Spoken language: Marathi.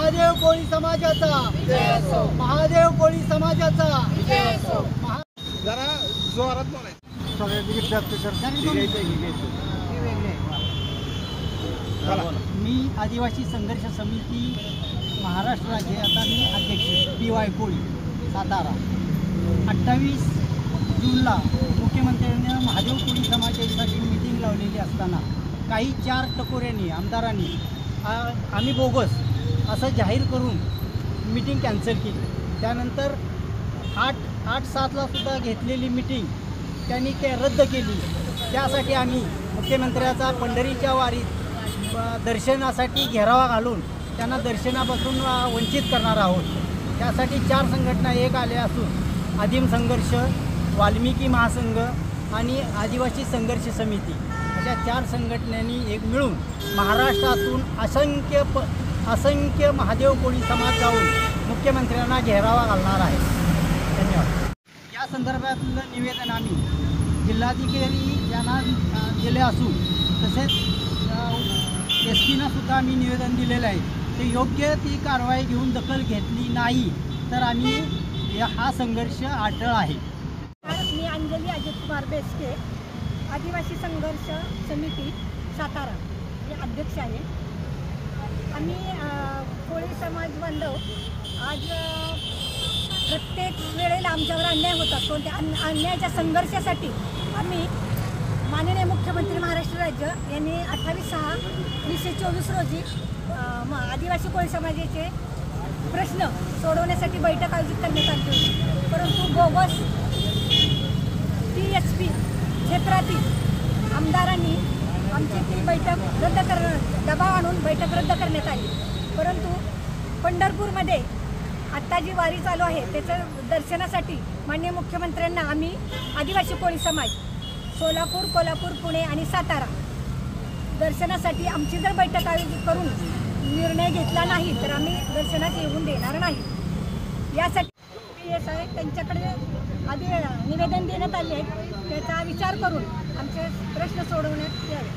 महादेव कोळी समाजाचा विजय असो, महादेव कोळी समाजाचा विजय असो। जरा जोरात बोलायचं। मी आदिवासी संघर्ष समिती महाराष्ट्र राज्य आता मी अध्यक्ष PY कोळी सातारा। 28 जूनला मुख्यमंत्र्यांनी महादेव कोळी समाजासाठी मीटिंग लावलेली असताना काही 4 टकोऱ्यांनी आमदारांनी आम्ही बोगस असं जाहीर करून मीटिंग कॅन्सल केली। त्यानंतर 8-7ला सुद्धा घेतलेली मीटिंग त्यांनी रद्द केली। त्यासाठी आम्ही मुख्यमंत्र्याचा पंढरीच्या वारीत दर्शनासाठी घेरावा घालून त्यांना दर्शनापासून वंचित करणार आहोत। त्यासाठी 4 संघटना एक आल्या असून आदिम संघर्ष, वाल्मिकी महासंघ आणि आदिवासी संघर्ष समिती अशा 4 संघटनांनी एक मिळून महाराष्ट्रातून असंख्य महादेव कोळी समाज जाऊन मुख्यमंत्र्यांना घेरावा घालणार आहे। धन्यवाद। या संदर्भातलं निवेदन आम्ही जिल्हाधिकारी यांना दिले असून तसेच SP सुद्धा आम्ही निवेदन दिलेलं आहे। ते योग्य ती कारवाई घेऊन दखल घेतली नाही तर आम्ही हा संघर्ष अटळ आहे। मी अंजली अजित कुमार बेस्के, आदिवासी संघर्ष समिती सातारा हे अध्यक्ष आहे। आम्ही कोळी समाज बांधव आज प्रत्येक वेळेला आमच्यावर अन्याय होत असतो। त्या अन्यायाच्या संघर्षासाठी आम्ही माननीय मुख्यमंत्री महाराष्ट्र राज्य यांनी 28/6/2024 रोजी आदिवासी कोळी समाजाचे प्रश्न सोडवण्यासाठी बैठक आयोजित करण्यात आली होती। परंतु बोगस TSP क्षेत्रातील आमदारांनी आमची ती बैठक दबाव आणून बैठक रद्द करण्यात आली। परंतु पंढरपूरमध्ये आत्ता जी वारी चालू आहे त्याच्या दर्शनासाठी माननीय मुख्यमंत्र्यांना आम्ही आदिवासी कोळी समाज सोलापूर, कोल्हापूर, पुणे आणि सातारा दर्शनासाठी आमची जर बैठक आयोजित करून निर्णय घेतला नाही तर आम्ही दर्शनास येऊन देणार नाही। यासाठी PSI त्यांच्याकडे आधी निवेदन देण्यात आले आहे, त्याचा विचार करून आमचे प्रश्न सोडवण्यात यावे।